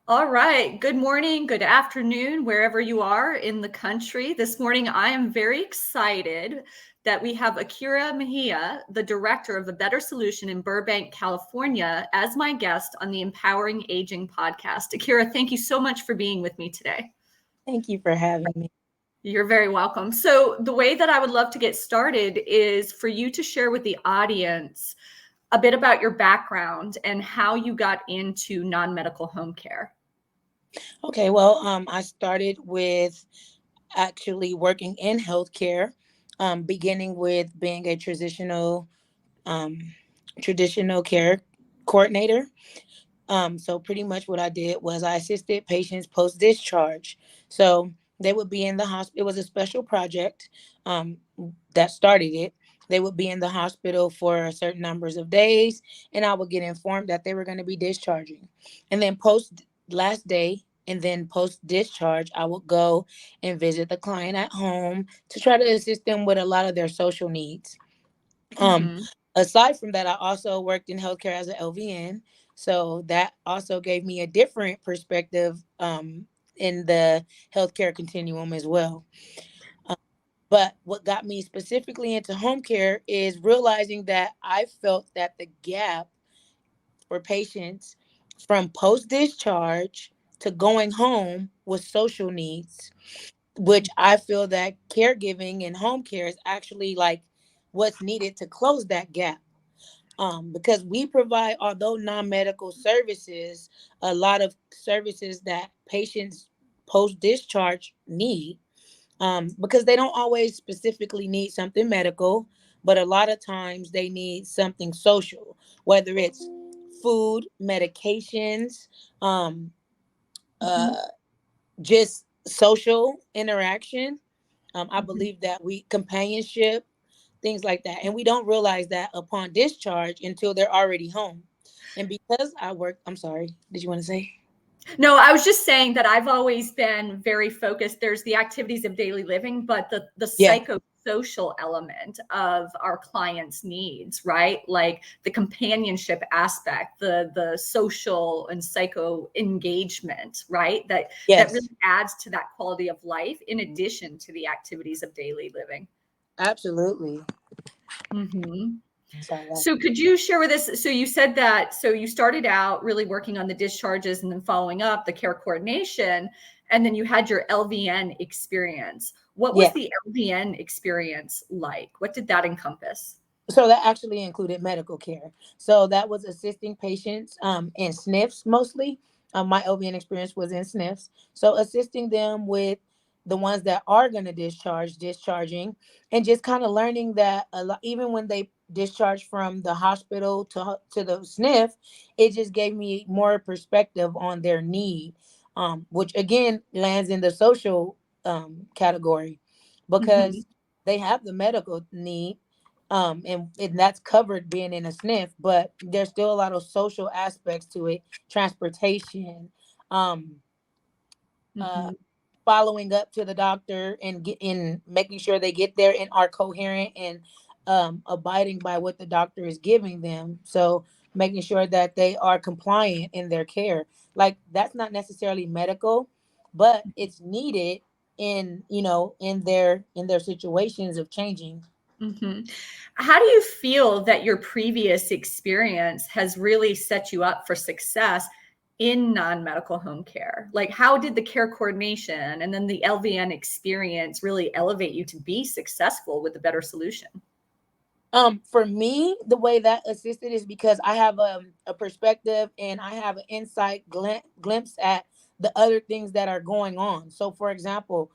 All right. Good morning, good afternoon, wherever you are in the country. This morning, I am very excited that we have Akira Mejia, the director of the Better Solution in Burbank, California, as my guest on the Empowering Aging podcast. Akira, thank you so much for being with me today. Thank you for having me. You're very welcome. So, the way that I would love to get started is for you to share with the audience a bit about your background and how you got into non medical home care. Okay, well, I started with actually working in healthcare, beginning with being a um, traditional care coordinator. So pretty much what I did was I assisted patients post discharge. So they would be in the hospital. It was a special project um, that started it. They would be in the hospital for a certain numbers of days, and I would get informed that they were going to be discharging. And then post last day, and then post discharge, I would go and visit the client at home to try to assist them with a lot of their social needs. Um, Mm-hmm. Aside from that, I also worked in healthcare as an LVN, so that also gave me a different perspective in the healthcare continuum as well. Um, but what got me specifically into home care is realizing that I felt that the gap for patients from post discharge to going home was social needs, which I feel that caregiving and home care is actually like what's needed to close that gap. Because we provide, although non-medical services, a lot of services that patients post discharge need, because they don't always specifically need something medical, but a lot of times they need something social, whether it's food, medications, um, uh, just social interaction. I Mm-hmm. believe that we companionship, things like that, and we don't realize that upon discharge until they're already home. And because I work, I'm sorry. Did you want to say? No, I was just saying that I've always been very focused. There's the activities of daily living, but the Yeah. psychosocial element of our clients' needs, right? Like the companionship aspect, the social and psycho engagement, right? That Yes. really adds to that quality of life in addition to the activities of daily living. Absolutely. Hmm. Sorry. So could you share with us, so you said that, so you started out really working on the discharges and then following up the care coordination, and then you had your LVN experience. What was Yeah. the LVN experience like? What did that encompass? So that actually included medical care. So that was assisting patients in SNFs mostly. My LVN experience was in SNFs. So assisting them with the ones that are going to discharging, and just kind of learning that a lot, even when they discharge from the hospital to the SNF, it just gave me more perspective on their need, which again lands in the social category, Hmm. because they have the medical need, and that's covered being in a SNF, but there's still a lot of social aspects to it, transportation, um, uh, Hmm. following up to the doctor and making sure they get there and are coherent and abiding by what the doctor is giving them. So making sure that they are compliant in their care. Like that's not necessarily medical, but it's needed in in their situations of changing. Hmm. How do you feel that your previous experience has really set you up for success in non-medical home care? Like, how did the care coordination and then the LVN experience really elevate you to be successful with a better solution? For me, the way that assisted is because I have a perspective and I have an insight glimpse at the other things that are going on. So, for example,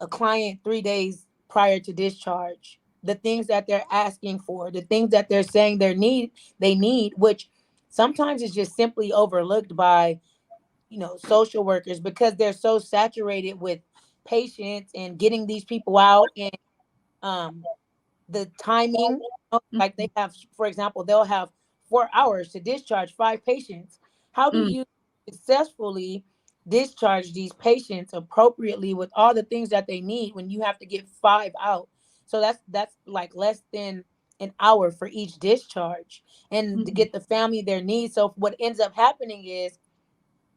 a client 3 days prior to discharge, the things that they're asking for, the things that they're saying they need, which sometimes is just simply overlooked by social workers because they're so saturated with patients and getting these people out, and um the timing, like they have, for example, they'll have 4 hours to discharge 5 patients. How do Mm, you successfully discharge these patients appropriately with all the things that they need when you have to get 5 out? So that's like less than an hour for each discharge, and to mhm, get the family their needs. So what ends up happening is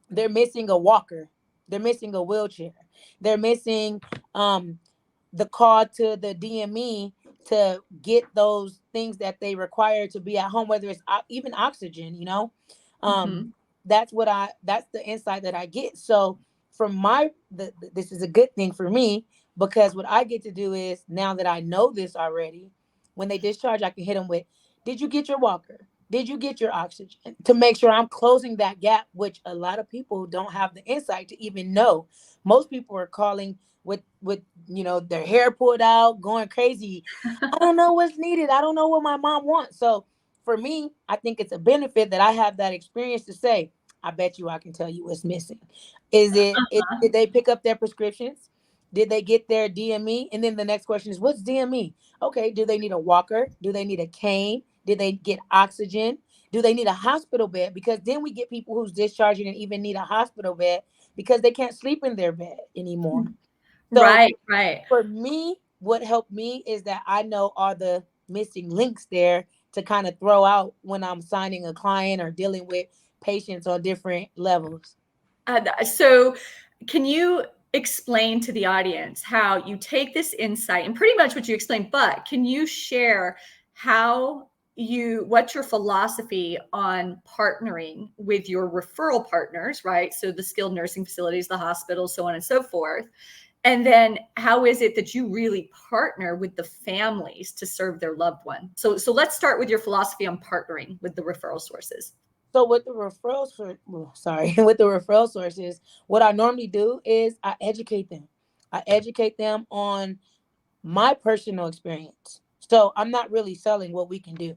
they're missing a walker, they're missing a wheelchair, they're missing the call to the DME to get those things that they require to be at home, whether it's even oxygen, um Mhm. that's the insight that I get. So from this is a good thing for me, because what I get to do is, now that I know this already, when they discharge, I can hit them with, did you get your walker, did you get your oxygen, to make sure I'm closing that gap, which a lot of people don't have the insight to even know. Most people are calling with their hair pulled out, going crazy. I don't know what's needed, I don't know what my mom wants. So for me, I think it's a benefit that I have that experience to say, I bet you I can tell you what's missing. Did they pick up their prescriptions? Did they get their DME? And then the next question is, what's DME? Okay, do they need a walker? Do they need a cane? Did they get oxygen? Do they need a hospital bed? Because then we get people who's discharging and even need a hospital bed because they can't sleep in their bed anymore. So Right, right. for me, what helped me is that I know all the missing links there to kind of throw out when I'm signing a client or dealing with patients on different levels. So, can you explain to the audience how you take this insight and pretty much what you explained, but can you share how what's your philosophy on partnering with your referral partners, right? So, the skilled nursing facilities, the hospitals, so on and so forth. And then how is it that you really partner with the families to serve their loved one? So let's start with your philosophy on partnering with the referral sources. So with the referrals with the referral sources, what I normally do is I educate them. I educate them on my personal experience. So I'm not really selling what we can do.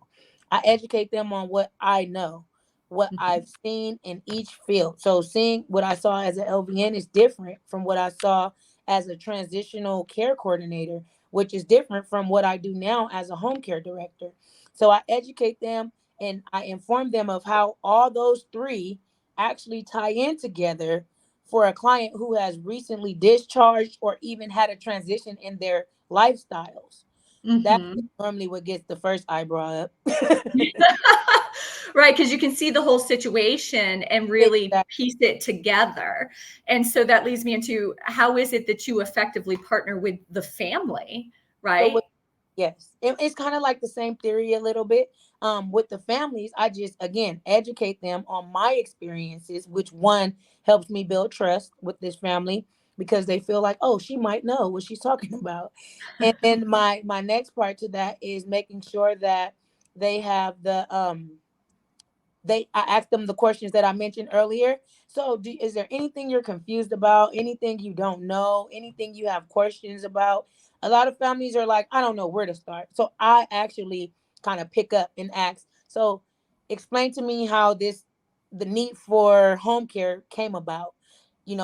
I educate them on what I know, what Mhm. I've seen in each field. So seeing what I saw as an LVN is different from what I saw as a transitional care coordinator, which is different from what I do now as a home care director. So I educate them and I inform them of how all those three actually tie in together for a client who has recently discharged or even had a transition in their lifestyles. That's Mhm. normally what gets the first eyebrow up. Right, because you can see the whole situation and really Exactly. piece it together. And so that leads me into how is it that you effectively partner with the family, So right? with Yes, it's kind of like the same theory a little bit. With the families, I just again educate them on my experiences, which one helps me build trust with this family because they feel like, oh, she might know what she's talking about. And then my next part to that is making sure that they have I asked them the questions that I mentioned earlier. So, is there anything you're confused about? Anything you don't know? Anything you have questions about? A lot of families are like, I don't know where to start. So, I actually kind of pick up and ask. So, explain to me how the need for home care came about.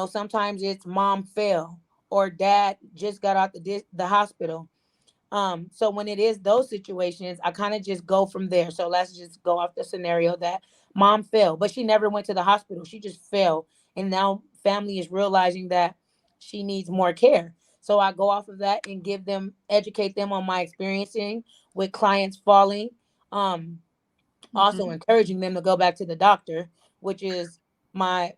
Sometimes it's mom fell or dad just got out the hospital. So when it is those situations, I kind of just go from there. So let's just go off the scenario that mom fell, but she never went to the hospital. She just fell. And now family is realizing that she needs more care. So I go off of that and educate them on my experiencing with clients falling. Also Mhm. encouraging them to go back to the doctor, which is my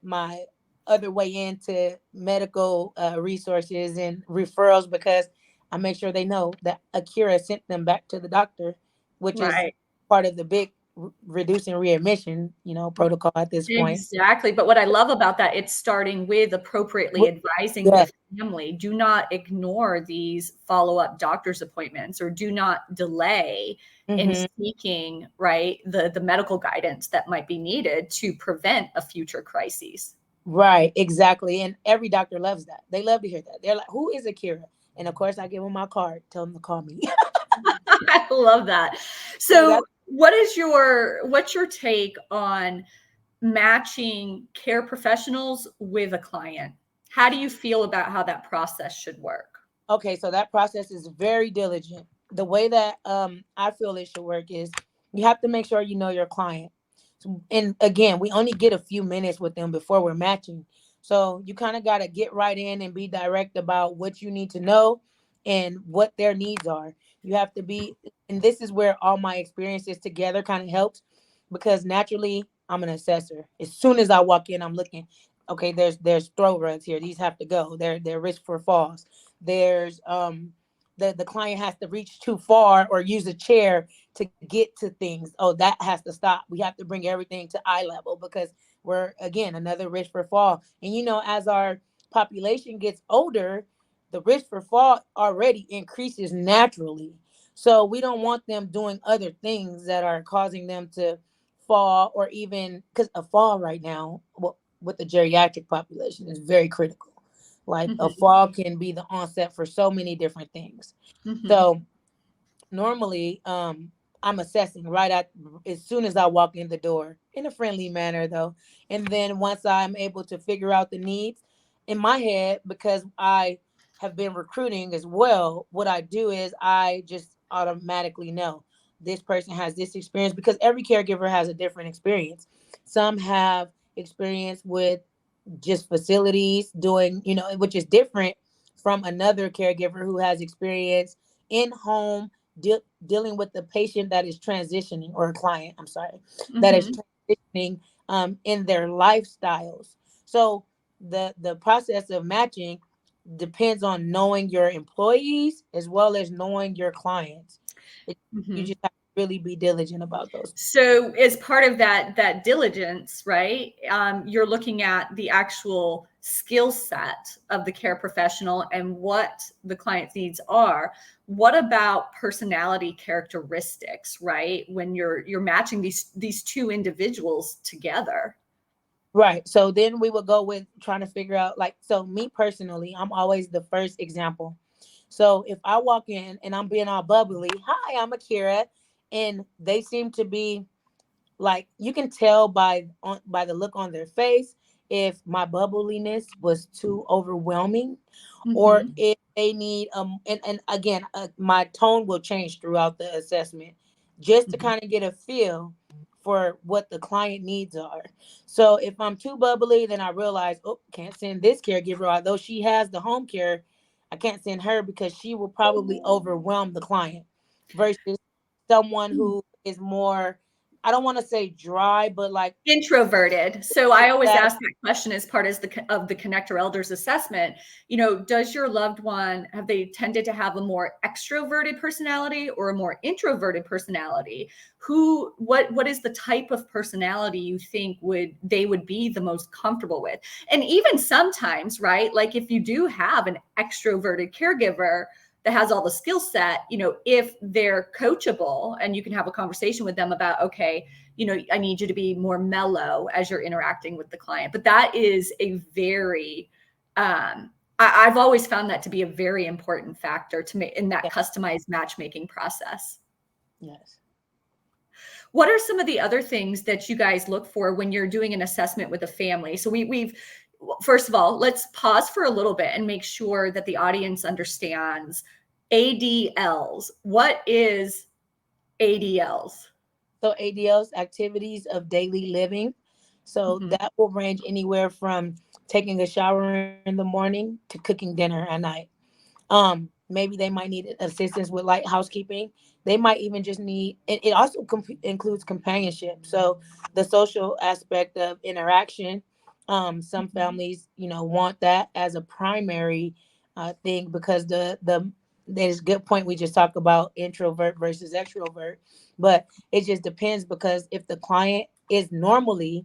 other way into medical resources and referrals, because I make sure they know that Akira sent them back to the doctor, which is Right. part of the big reducing readmission, protocol at this point. Exactly, but what I love about that, it's starting with appropriately advising Yeah. the family, do not ignore these follow-up doctor's appointments or do not delay in Hmm. seeking, right, the medical guidance that might be needed to prevent a future crises. Right, exactly. And every doctor loves that. They love to hear that. They're like, who is Akira? And of course I give them my card, tell them to call me. I love that. So So, that's what's your take on matching care professionals with a client? How do you feel about how that process should work? Okay, so that process is very diligent. The way that I feel it should work is you have to make sure you know your client. So, and again, we only get a few minutes with them before we're matching. So you kind of got to get right in and be direct about what you need to know and what their needs are. You have to be, and this is where all my experiences together kind of helps, because naturally I'm an assessor. As soon as I walk in, I'm looking. okay, there's throw rugs here. These have to go. They're risk for falls. There's the client has to reach too far or use a chair to get to things. Oh, that has to stop. We have to bring everything to eye level because we're again another risk for fall. And as our population gets older, the risk for fall already increases naturally. So we don't want them doing other things that are causing them to fall, or even because a fall right now, well, with the geriatric population, is very critical. Like a Mm-hmm. fall can be the onset for so many different things. Mm-hmm. So normally, I'm assessing right at as soon as I walk in the door in a friendly manner, though. And then once I'm able to figure out the needs in my head, because I have been recruiting as well, what I do is I just automatically know this person has this experience, because every caregiver has a different experience. Some have experience with just facilities doing, which is different from another caregiver who has experience in home dealing with the patient that is transitioning, or a client, I'm sorry, that is Mm-hmm. transitioning in their lifestyles. So the process of matching depends on knowing your employees as well as knowing your clients. You Mm-hmm. just have to really be diligent about those. So as part of that diligence, right, you're looking at the actual skill set of the care professional and what the client's needs are. What about personality characteristics, right, when you're matching these two individuals together? Right. So then we would go with trying to figure out, like, so me personally, I'm always the first example. So if I walk in and I'm being all bubbly, hi, I'm Akira, and they seem to be like, you can tell by the look on their face if my bubbliness was too overwhelming, or Mm-hmm. if they need and again, my tone will change throughout the assessment just to Mm-hmm. kind of get a feel for what the client needs are. So if I'm too bubbly, then I realize, oh, can't send this caregiver, although she has the home care. I can't send her because she will probably overwhelm the client, versus someone who is more, I don't want to say dry, but like Introverted. So I always that. ask that question as part of the Connector Elders assessment. Does your loved one, have they tended to have a more extroverted personality or a more introverted personality? What is the type of personality you think they would be the most comfortable with? And even sometimes, right? Like if you do have an extroverted caregiver that has all the skill set, if they're coachable and you can have a conversation with them about, okay, I need you to be more mellow as you're interacting with the client. But that is a very, I've always found that to be a very important factor to make in that Yeah, customized matchmaking process. yes. What are some of the other things that you guys look for when you're doing an assessment with a family? So we've first of all, let's pause for a little bit and make sure that the audience understands ADLs. What is ADLs? So ADLs, activities of daily living. So Mm-hmm. that will range anywhere from taking a shower in the morning to cooking dinner at night. Maybe they might need assistance with light housekeeping. They might even just need, it also includes companionship. So the social aspect of interaction. Some families, want that as a primary thing, because there's a good point we just talked about introvert versus extrovert, but it just depends, because if the client is normally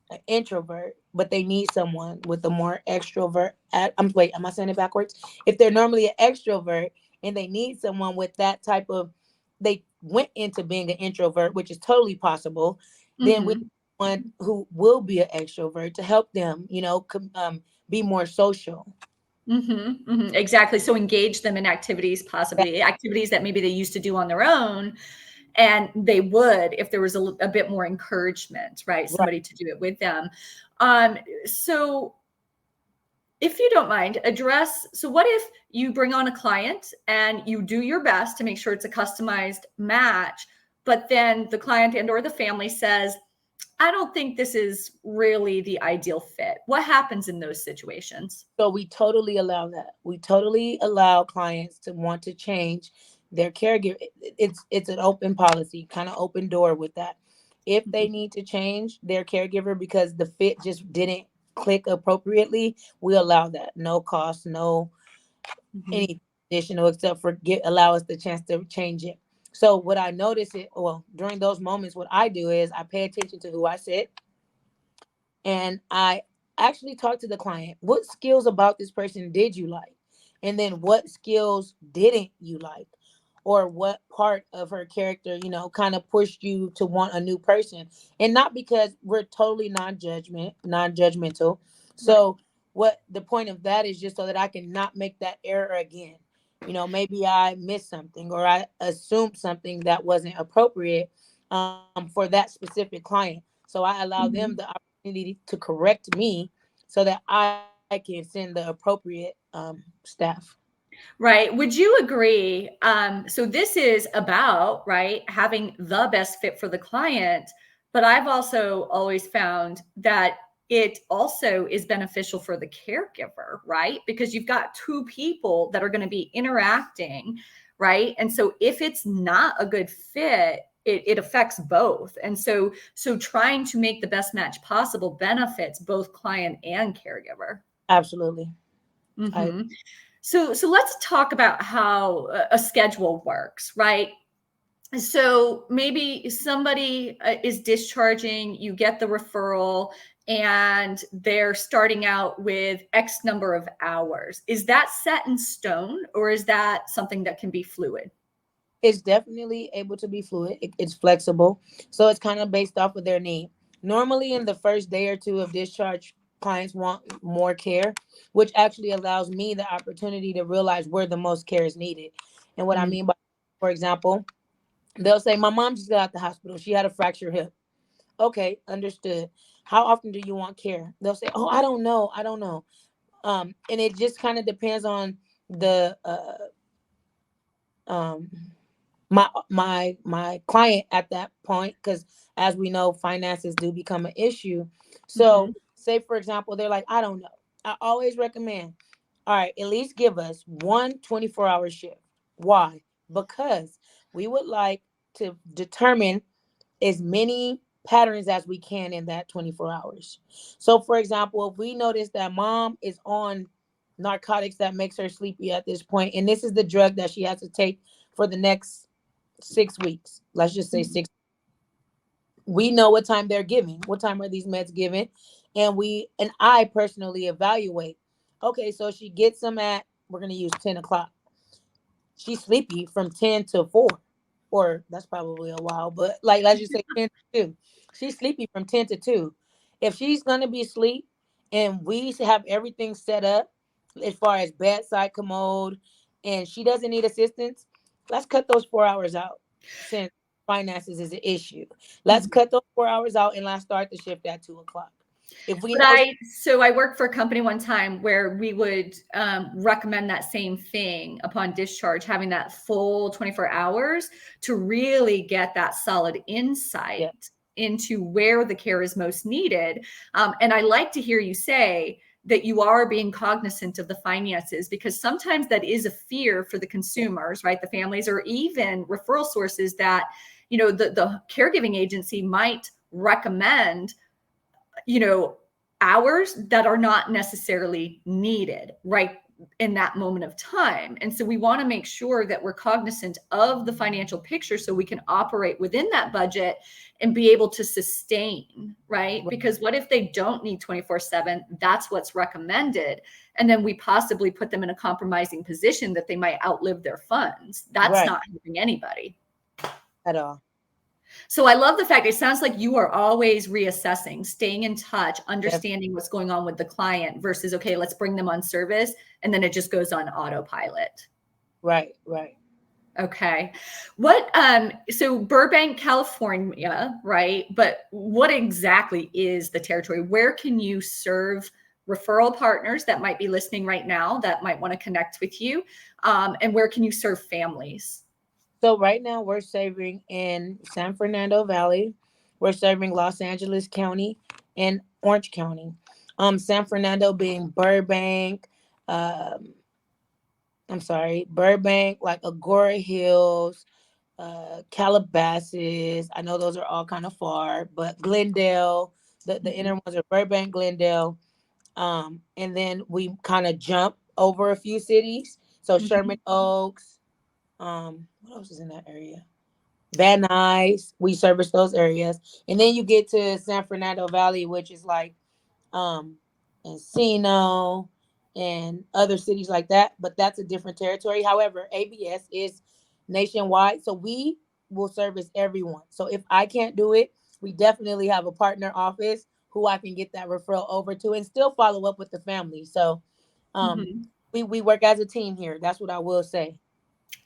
an introvert, but they need someone with a more extrovert. Am I saying it backwards? If they're normally an extrovert and they need someone with that type of, they went into being an introvert, which is totally possible. Then we Mm-hmm. want one who will be an extrovert to help them, be more social. Mhm, mhm, exactly. So engage them in activities, Yeah, possibly activities that maybe they used to do on their own, and they would if there was a bit more encouragement, right? right. Somebody to do it with them. So if you don't mind, address. So what if you bring on a client and you do your best to make sure it's a customized match, but then the client and or the family says, I don't think this is really the ideal fit. What happens in those situations? So we totally allow that. We totally allow clients to want to change their caregiver. It's an open policy, kind of open door with that. If they Mhm. need to change their caregiver because the fit just didn't click appropriately, we allow that. No cost, no Mhm. any additional except for allow us the chance to change it. So what I notice it well during those moments, what I do is I pay attention to who I sit, and I actually talk to the client. What skills about this person did you like? And then what skills didn't you like? Or what part of her character, kind of pushed you to want a new person? And not because we're totally non-judgmental. Right. So what the point of that is just so that I can not make that error again. Maybe I missed something or I assumed something that wasn't appropriate for that specific client. So I allow them the Mhm. opportunity to correct me so that I can send the appropriate staff. Right. Would you agree? So this is about, right, having the best fit for the client. But I've also always found that it also is beneficial for the caregiver, right? Because you've got two people that are going to be interacting, right? And so if it's not a good fit, it affects both. And so trying to make the best match possible benefits both client and caregiver. Absolutely. I Hmm. So let's talk about how a schedule works, right? So maybe somebody is discharging, you get the referral, and they're starting out with X number of hours. Is that set in stone, or is that something that can be fluid? It's definitely able to be fluid. It's flexible. So it's kind of based off of their need. Normally, in the first day or two of discharge, clients want more care, which actually allows me the opportunity to realize where the most care is needed. And what I Mm. mean by, for example, they'll say, my mom just got out the hospital. She had a fractured hip. Okay, understood. How often do you want care? They'll say, oh, I don't know. I don't know. And it just kind of depends on the um my client at that point, because as we know, finances do become an issue. So Mhm. say for example, they're like, I don't know. I always recommend, all right, at least give us one 24-hour shift. Why? Because we would like to determine as many patterns as we can in that 24 hours. So for example, if we notice that mom is on narcotics that makes her sleepy at this point, and this is the drug that she has to take for the next 6 weeks, let's just say Mhm. 6, we know what time they're giving, what time are these meds given, and I personally evaluate. Okay, so she gets them at, we're going to use 10 o'clock. She's sleepy from 10 to 4, or that's probably a while, but like let's just say 10 to 2. She's sleepy from 10 to 2. If she's going to be asleep and we have everything set up as far as bedside commode and she doesn't need assistance, let's cut those 4 hours out since finances is an issue. Let's Mhm. cut those 4 hours out and let's start the shift at 2 o'clock. If we But know, I worked for a company one time where we would recommend that same thing upon discharge, having that full 24 hours to really get that solid yeah, insight into where the care is most needed. And I like to hear you say that you are being cognizant of the finances, because sometimes that is a fear for the consumers, right? The families or even referral sources that, the caregiving agency might recommend, you know, hours that are not necessarily needed right in that moment of time. And so we want to make sure that we're cognizant of the financial picture so we can operate within that budget and be able to sustain, right? Because what if they don't need 24/7? That's what's recommended. And then we possibly put them in a compromising position that they might outlive their funds. That's right, not helping anybody. at all. So I love the fact it sounds like you are always reassessing, staying in touch, Def- understanding what's going on with the client versus, okay, let's bring them on service. And then it just goes on autopilot. right, right. Okay. So Burbank, California, right? But what exactly is the territory? Where can you serve referral partners that might be listening right now that might want to connect with you? And where can you serve families? So right now we're serving in San Fernando Valley. We're serving Los Angeles County and Orange County. San Fernando being Burbank, um, Burbank, like Agora Hills, Calabasas. I know those are all kind of far, but Glendale, the inner ones are Burbank, Glendale. And then we kind of jump over a few cities. So Sherman Mhm. Oaks, what else is in that area? Van Nuys, we service those areas. And then you get to San Fernando Valley, which is like um Encino and other cities like that, but that's a different territory. However, ABS is nationwide, so we will service everyone. So if I can't do it, we definitely have a partner office who I can get that referral over to and still follow up with the family. So um Mhm. we work as a team here. That's what I will say.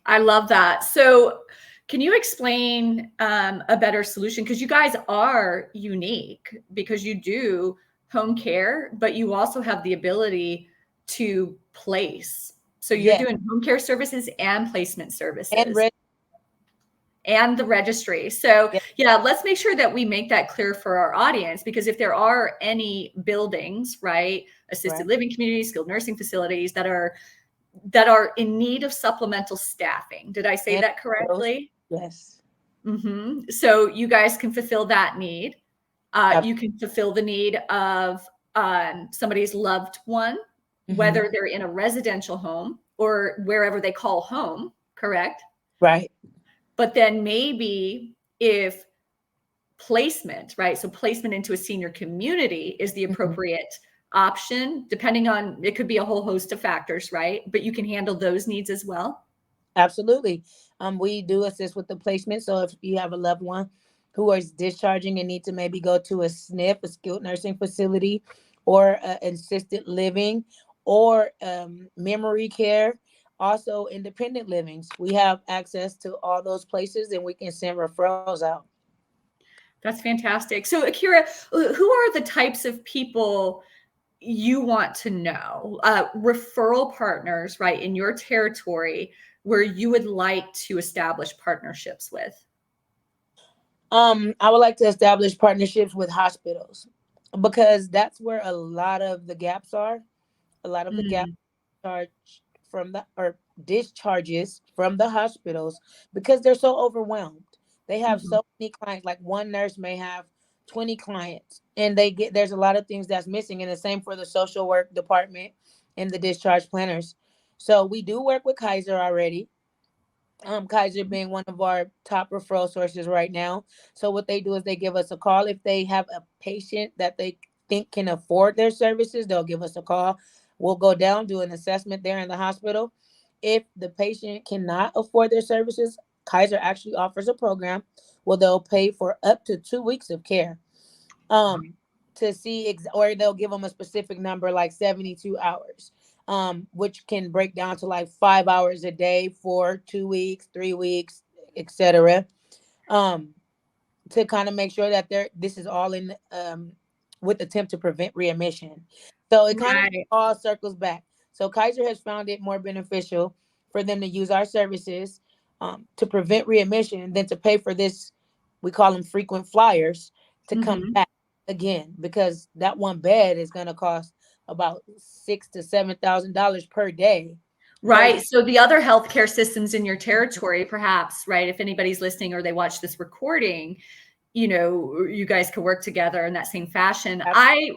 I love that. So, can you explain a better solution? Because you guys are unique because you do home care, but you also have the ability to place. So, you're Yeah. doing home care services and placement And services red. and the registry. So, Yeah. yeah, let's make sure that we make that clear for our audience because if there are any buildings, right, Right. assisted living communities, skilled nursing facilities that are in need of supplemental staffing. Did I say And that those. correctly? Yes. So you guys can fulfill that need. Ab- You can fulfill the need of somebody's loved one, mhm. whether they're in a residential home or wherever they call home, correct? Right. But then maybe if placement, right? So placement into a senior community is the Mhm. appropriate option, depending on it could be a whole host of factors, right? But you can handle those needs as well. Absolutely. We do assist with the placement. So if you have a loved one who is discharging and need to maybe go to a SNF, a skilled nursing facility, or assisted living, or memory care, also independent livings, we have access to all those places, and we can send referrals out. That's fantastic. So, Akira, who are the types of people you want to know? Referral partners, right, in your territory where you would like to establish partnerships with? I would like to establish partnerships with hospitals because that's where a lot of the gaps are. A lot of the gaps Mm, charge from the or discharges from the hospitals because they're so overwhelmed. They have mhm. so many clients. Like one nurse may have 20 clients, and there's a lot of things that's missing. And the same for the social work department and the discharge planners. So we do work with Kaiser already. Kaiser being one of our top referral sources right now. So what they do is they give us a call if they have a patient that they think can afford their services. They'll give us a call. We'll go down, do an assessment there in the hospital. If the patient cannot afford their services, Kaiser actually offers a program where they'll pay for up to 2 weeks of care. Um, to see or they'll give them a specific number like 72 hours, which can break down to like 5 hours a day for 2 weeks, 3 weeks, etc. um to kind of make sure that this is all in with attempt to prevent readmission. So it kind of Right. all circles back. So Kaiser has found it more beneficial for them to use our services to prevent readmission than to pay for this. We call them frequent flyers to come Mhm. back again because that one bed is going to cost about $6,000 to $7,000 per day. Right. Versus So the other healthcare systems in your territory, perhaps, right? If anybody's listening or they watch this recording, you guys could work together in that same fashion.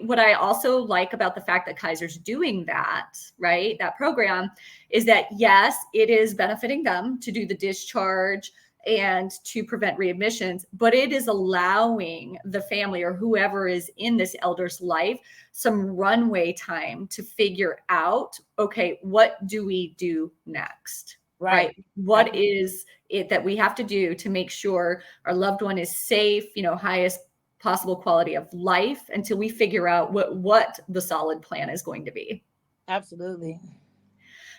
What I also like about the fact that Kaiser's doing that, right? That program is that yes, it is benefiting them to do the discharge and to prevent readmissions, but it is allowing the family or whoever is in this elder's life some runway time to figure out, okay, what do we do next? right. Right? What is it that we have to do to make sure our loved one is safe, highest possible quality of life until we figure out what the solid plan is going to be. Absolutely.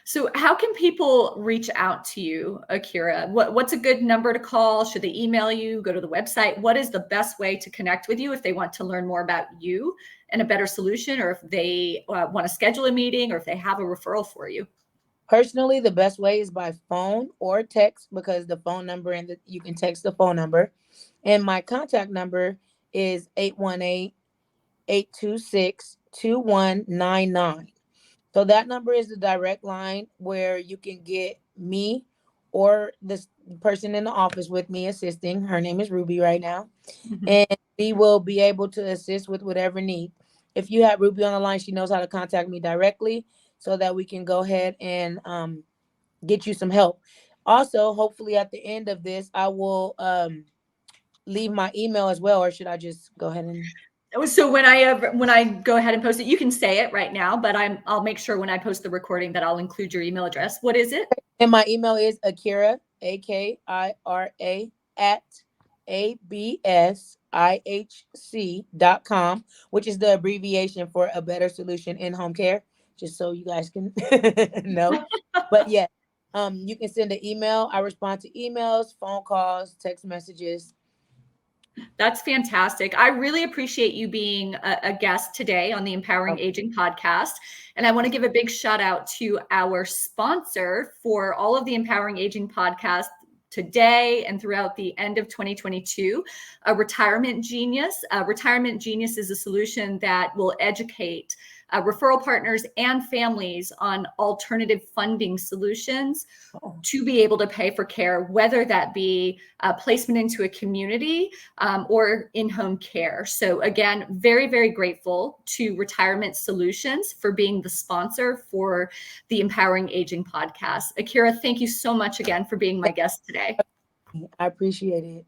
So how can people reach out to you, Akira? What's a good number to call? Should they email you, go to the website? What is the best way to connect with you if they want to learn more about you and a better solution, or if they want to schedule a meeting, or if they have a referral for you? Personally, the best way is by phone or text because the phone number you can text the phone number. And my contact number is 818-826-2199. So that number is the direct line where you can get me or this person in the office with me assisting. Her name is Ruby right now. Mhm. And we will be able to assist with whatever need. if you have Ruby on the line, she knows how to contact me directly so that we can go ahead and get you some help. Also, hopefully at the end of this, I will leave my email as well, or should I just go ahead and? So when I go ahead and post it, you can say it right now, but I'll make sure when I post the recording that I'll include your email address. What is it? And my email is Akira, AKIRA, at absihc.com, which is the abbreviation for A Better Solution in Home Care, just so you guys can know. But yeah, you can send an email. I respond to emails, phone calls, text messages. That's fantastic. I really appreciate you being a guest today on the Empowering Aging podcast. And I want to give a big shout out to our sponsor for all of the Empowering Aging podcasts today and throughout the end of 2022, Retirement Genius. Retirement Genius is a solution that will educate referral partners and families on alternative funding solutions to be able to pay for care, whether that be placement into a community or in-home care. So again, very, very grateful to Retirement Solutions for being the sponsor for the Empowering Aging podcast. Akira, thank you so much again for being my guest today. I appreciate it.